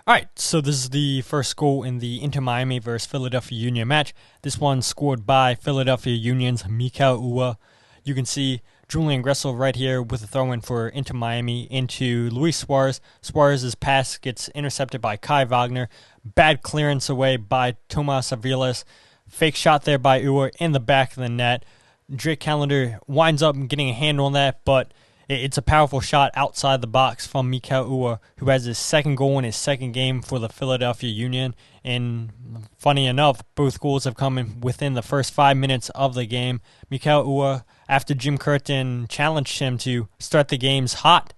All right, so this is the first goal in the Inter Miami versus Philadelphia Union match. This one scored by Philadelphia Union's Mikael Uhre. You can see Julian Gressel right here with a throw-in for Inter Miami into Luis Suarez. Suarez's pass gets intercepted by Kai Wagner. Bad clearance away by Tomas Aviles. Fake shot there by Uhre in the back of the net. Drake Callender winds up getting a hand on that, but it's a powerful shot outside the box from Mikael Uhre, who has his second goal in his second game for the Philadelphia Union. And funny enough, both goals have come in within the first 5 minutes of the game. Mikael Uhre, after Jim Curtin challenged him to start the games hot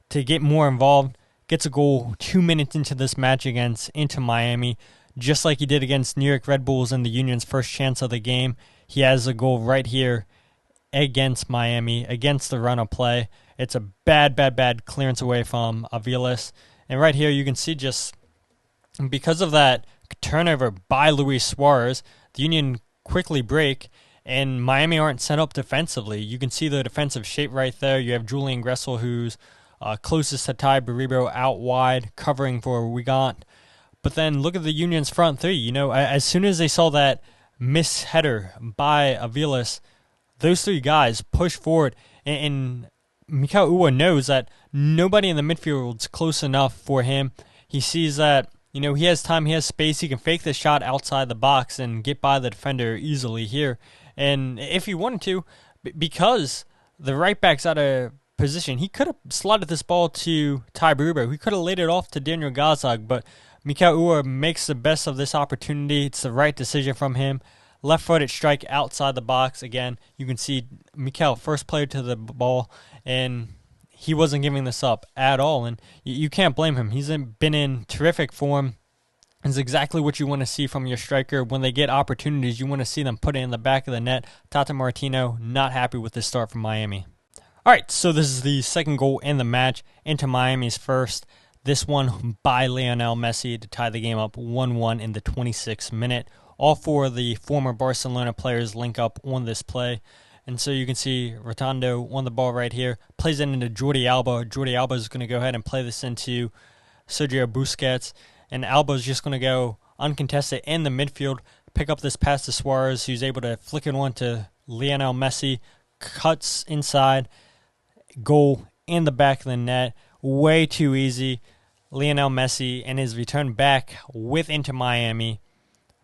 to get more involved, gets a goal 2 minutes into this match against Inter Miami. Just like he did against New York Red Bulls in the Union's first chance of the game, he has a goal right here against Miami, against the run of play. It's a bad clearance away from Aviles. And right here you can see just because of that turnover by Luis Suarez, the Union quickly break, and Miami aren't set up defensively. You can see the defensive shape right there. You have Julian Gressel, who's closest to Ty Baribo out wide, covering for Wigant. But then look at the Union's front three. You know, as soon as they saw that miss header by Aviles, those three guys push forward, and Mikael Uhre knows that nobody in the midfield's close enough for him. He sees that, you know, he has time, he has space, he can fake the shot outside the box and get by the defender easily here. And if he wanted to, because the right back's out of position, he could have slotted this ball to Ty Baribo. He could have laid it off to Daniel Gazdag, but Mikael Uhre makes the best of this opportunity. It's the right decision from him. Left-footed strike outside the box. Again, you can see Mikael, first player to the ball, and he wasn't giving this up at all. And you can't blame him. He's been in terrific form. It's exactly what you want to see from your striker. When they get opportunities, you want to see them put it in the back of the net. Tata Martino not happy with this start from Miami. All right, so this is the second goal in the match into Miami's first. This one by Lionel Messi to tie the game up 1-1 in the 26th minute. All four of the former Barcelona players link up on this play. And so you can see Rotondo on the ball right here. Plays it into Jordi Alba. Jordi Alba is going to go ahead and play this into Sergio Busquets. And Alba is just going to go uncontested in the midfield. Pick up this pass to Suarez, who's able to flick it on to Lionel Messi. Cuts inside. Goal in the back of the net. Way too easy. Lionel Messi and his return back with Inter Miami.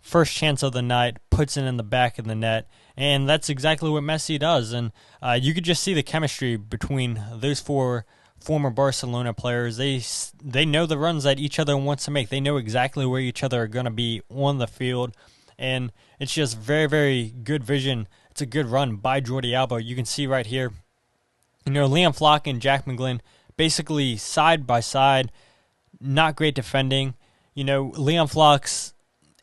First chance of the night, puts it in the back of the net, and that's exactly what Messi does. And you could just see the chemistry between those four former Barcelona players. They know the runs that each other wants to make. They know exactly where each other are going to be on the field, and it's just very good vision. It's a good run by Jordi Alba. You can see right here, you know, Liam Flock and Jack McGlynn basically side by side. Not great defending. You know, Liam Flock's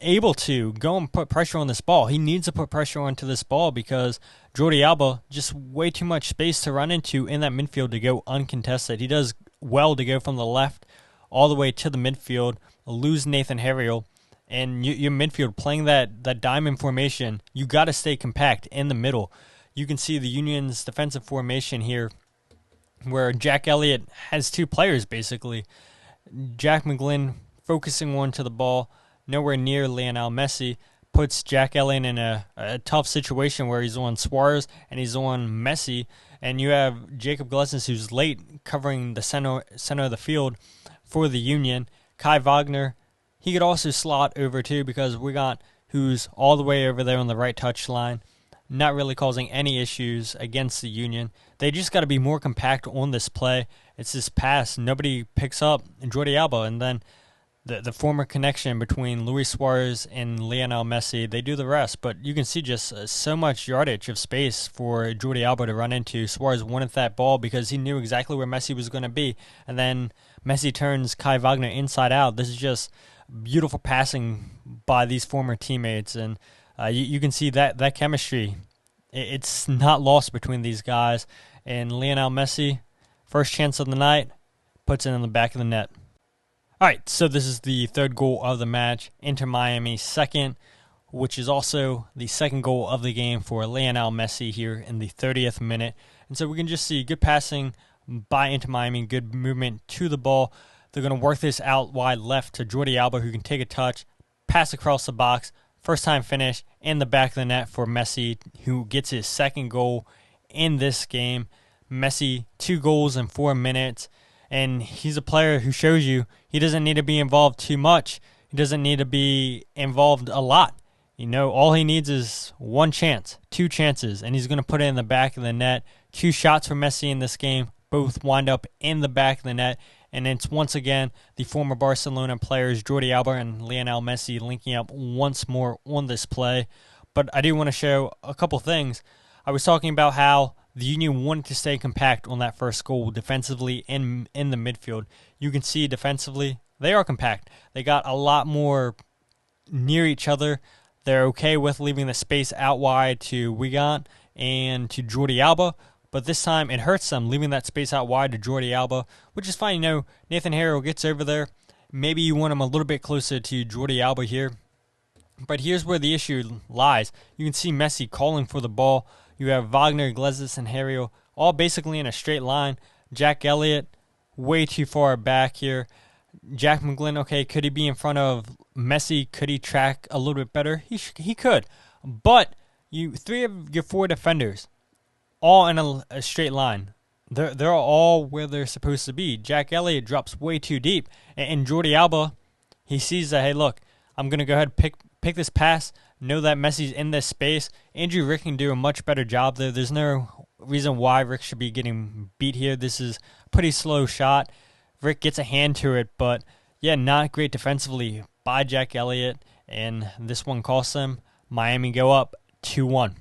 able to go and put pressure on this ball. He needs to put pressure onto this ball because Jordi Alba just way too much space to run into in that midfield to go uncontested. He does well to go from the left all the way to the midfield, lose Nathan Harriel, and your midfield playing that diamond formation, you got to stay compact in the middle. You can see the Union's defensive formation here where Jack Elliott has two players basically. Jack McGlynn focusing one to the ball, nowhere near Lionel Messi, puts Jack Elliott in a tough situation where he's on Suarez and he's on Messi, and you have Jacob Glesnes, who's late, covering the center of the field for the Union. Kai Wagner, he could also slot over too because Wigant, who's all the way over there on the right touch line, not really causing any issues against the Union. They just got to be more compact on this play. It's this pass. Nobody picks up Jordi Alba, and then the former connection between Luis Suarez and Lionel Messi, they do the rest. But you can see just so much yardage of space for Jordi Alba to run into. Suarez wanted that ball because he knew exactly where Messi was going to be. And then Messi turns Kai Wagner inside out. This is just beautiful passing by these former teammates. And you can see that chemistry. It's not lost between these guys. And Lionel Messi, first chance of the night, puts it in the back of the net. All right, so this is the third goal of the match. Inter Miami second, which is also the second goal of the game for Lionel Messi here in the 30th minute. And so we can just see good passing by Inter Miami, good movement to the ball. They're going to work this out wide left to Jordi Alba, who can take a touch, pass across the box, first time finish in the back of the net for Messi, who gets his second goal in this game. Messi, 2 goals in 4 minutes, and he's a player who shows you he doesn't need to be involved too much. He doesn't need to be involved a lot. You know, all he needs is 1 chance, 2 chances, and he's going to put it in the back of the net. 2 shots for Messi in this game, both wind up in the back of the net, and it's once again the former Barcelona players Jordi Alba and Lionel Messi linking up once more on this play. But I do want to show a couple things. I was talking about how the Union wanted to stay compact on that first goal defensively in the midfield. You can see defensively, they are compact. They got a lot more near each other. They're okay with leaving the space out wide to Wigan and to Jordi Alba, but this time it hurts them leaving that space out wide to Jordi Alba, which is fine. You know, Nathan Harrow gets over there. Maybe you want him a little bit closer to Jordi Alba here. But here's where the issue lies. You can see Messi calling for the ball. You have Wagner, Iglesias, and Harrow all basically in a straight line. Jack Elliott way too far back here. Jack McGlynn, okay, could he be in front of Messi? Could he track a little bit better? He could. But 3 of your 4 defenders, all in a straight line. They're all where they're supposed to be. Jack Elliott drops way too deep. And Jordi Alba, he sees that, hey, look, I'm going to go ahead and pick this pass, know that Messi's in this space. Andrew Rick can do a much better job there. There's no reason why Rick should be getting beat here. This is a pretty slow shot. Rick gets a hand to it, but yeah, not great defensively by Jack Elliott, and this one costs them. Miami go up 2-1.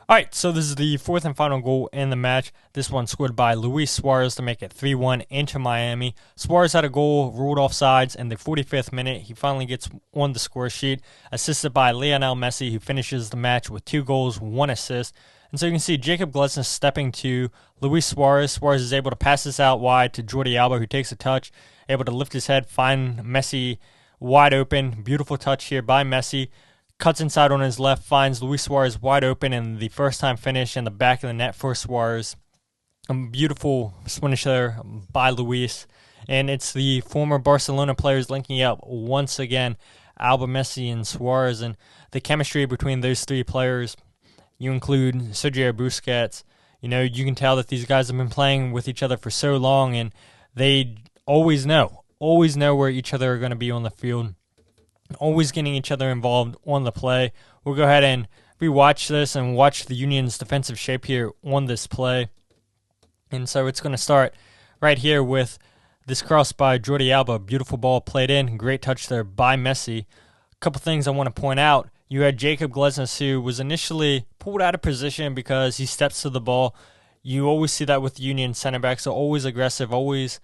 All right, so this is the 4th and final goal in the match. This one scored by Luis Suarez to make it 3-1 into Miami. Suarez had a goal ruled offsides in the 45th minute. He finally gets on the score sheet, assisted by Lionel Messi, who finishes the match with 2 goals, 1 assist. And so you can see Jacob Glesnes stepping to Luis Suarez. Suarez is able to pass this out wide to Jordi Alba, who takes a touch, able to lift his head, find Messi wide open. Beautiful touch here by Messi. Cuts inside on his left, finds Luis Suarez wide open, and the first-time finish in the back of the net for Suarez. A beautiful finish there by Luis. And it's the former Barcelona players linking up once again, Alba, Messi, and Suarez. And the chemistry between those 3 players, you include Sergio Busquets. You know, you can tell that these guys have been playing with each other for so long, and they always know where each other are going to be on the field. Always getting each other involved on the play. We'll go ahead and rewatch this and watch the Union's defensive shape here on this play. And so it's going to start right here with this cross by Jordi Alba. Beautiful ball played in. Great touch there by Messi. A couple things I want to point out. You had Jacob Glesnes, who was initially pulled out of position because he steps to the ball. You always see that with Union center backs. So always aggressive, always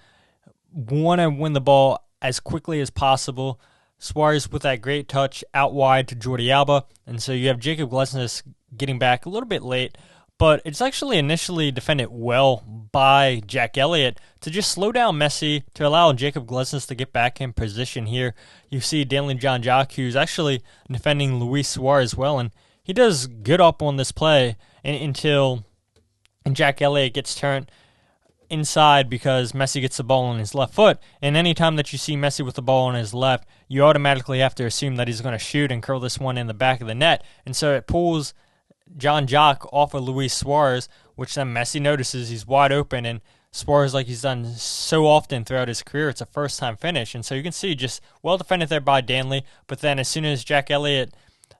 want to win the ball as quickly as possible. Suarez with that great touch out wide to Jordi Alba. And so you have Jacob Glesnes getting back a little bit late. But it's actually initially defended well by Jack Elliott to just slow down Messi to allow Jacob Glesnes to get back in position here. You see Danley John-Jock, who's actually defending Luis Suarez well, and he does good up on this play until Jack Elliott gets turned inside because Messi gets the ball on his left foot. And anytime that you see Messi with the ball on his left, you automatically have to assume that he's going to shoot and curl this one in the back of the net. And so it pulls John-Jock off of Luis Suarez, which then Messi notices. He's wide open, and Suarez, like he's done so often throughout his career, it's a first-time finish. And so you can see just well defended there by Danley, but then as soon as Jack Elliott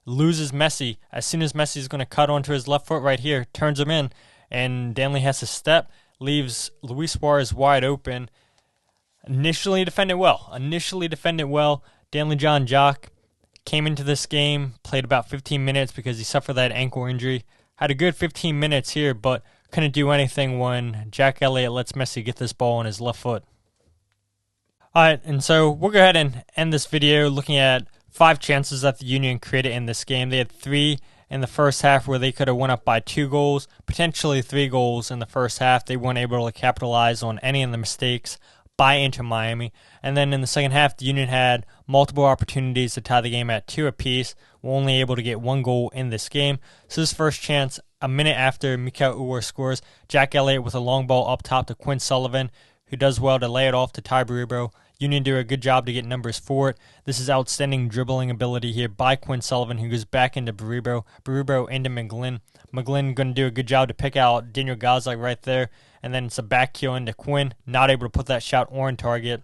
loses Messi, as soon as Messi's going to cut onto his left foot right here, turns him in, and Danley has to step, leaves Luis Suarez wide open. Initially defended well. Danley John-Jock came into this game, played about 15 minutes because he suffered that ankle injury. Had a good 15 minutes here, but couldn't do anything when Jack Elliott lets Messi get this ball on his left foot. All right, and so we'll go ahead and end this video looking at 5 chances that the Union created in this game. They had 3 in the first half where they could have went up by 2 goals, potentially 3 goals in the first half. They weren't able to capitalize on any of the mistakes by Inter Miami. And then in the second half, the Union had multiple opportunities to tie the game at 2 apiece. Were only able to get 1 goal in this game. So this first chance a minute after Mikael Uhre scores. Jack Elliott with a long ball up top to Quinn Sullivan, who does well to lay it off to Ty Baribro. Union do a good job to get numbers for it. This is outstanding dribbling ability here by Quinn Sullivan, who goes back into Baribro. Baribro into McGlynn. McGlynn going to do a good job to pick out Daniel Gazdag right there. And then it's a back heel into Quinn. Not able to put that shot on target.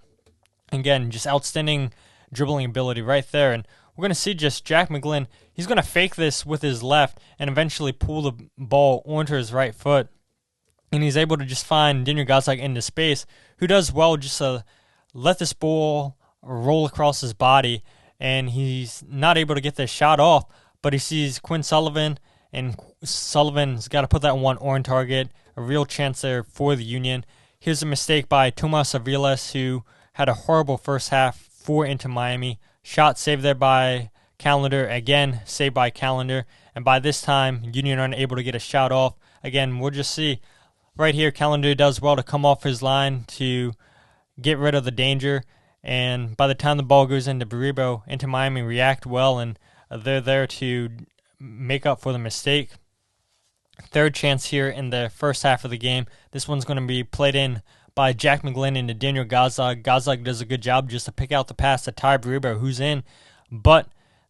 Again, just outstanding dribbling ability right there. And we're going to see just Jack McGlynn. He's going to fake this with his left and eventually pull the ball onto his right foot. And he's able to just find Daniel Gazdag into space, who does well just to let this ball roll across his body. And he's not able to get this shot off, but he sees Quinn Sullivan, and Sullivan's got to put that one on target. A real chance there for the Union. Here's a mistake by Tomas Aviles, who had a horrible first half for Inter Miami. Shot saved there by Callender. Again, saved by Callender. And by this time, Union aren't able to get a shot off. Again, we'll just see. Right here, Callender does well to come off his line to get rid of the danger. And by the time the ball goes into Baribro, Inter Miami react well, and they're there to make up for the mistake. Third chance here in the first half of the game. This one's going to be played in by Jack McGlynn into Daniel Gazdag. Gazdag does a good job just to pick out the pass to Ty Baribro, who's in, but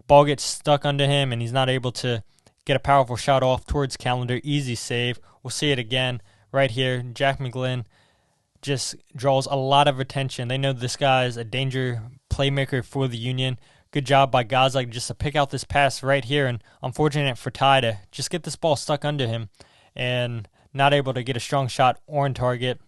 ball gets stuck under him, and he's not able to get a powerful shot off towards Callender. Easy save. We'll see it again right here. Jack McGlynn just draws a lot of attention. They know this guy is a danger playmaker for the Union. Good job by Gazdag just to pick out this pass right here, and unfortunate for Ty to just get this ball stuck under him and not able to get a strong shot on target.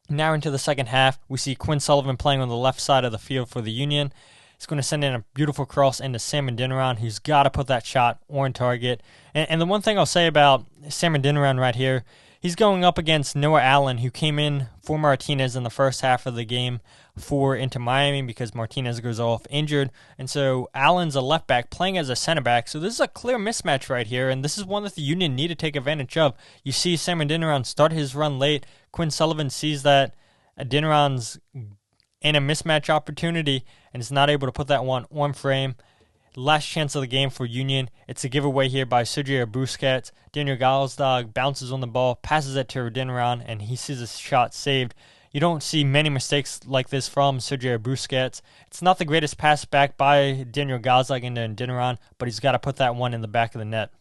Now into the second half, we see Quinn Sullivan playing on the left side of the field for the Union. He's going to send in a beautiful cross into Sam Adeniran, who's got to put that shot on target. And the one thing I'll say about Sam Adeniran right here, he's going up against Noah Allen, who came in for Martinez in the first half of the game for Inter Miami because Martinez goes off injured. And so Allen's a left back playing as a center back. So this is a clear mismatch right here, and this is one that the Union need to take advantage of. You see Sam Adeniran start his run late. Quinn Sullivan sees that Adeniran's in a mismatch opportunity and is not able to put that one on frame. Last chance of the game for Union. It's a giveaway here by Sergio Busquets. Daniel Gazdag bounces on the ball, passes it to Adeniran, and he sees his shot saved. You don't see many mistakes like this from Sergio Busquets. It's not the greatest pass back by Daniel Gazdag into Adeniran, but he's got to put that one in the back of the net.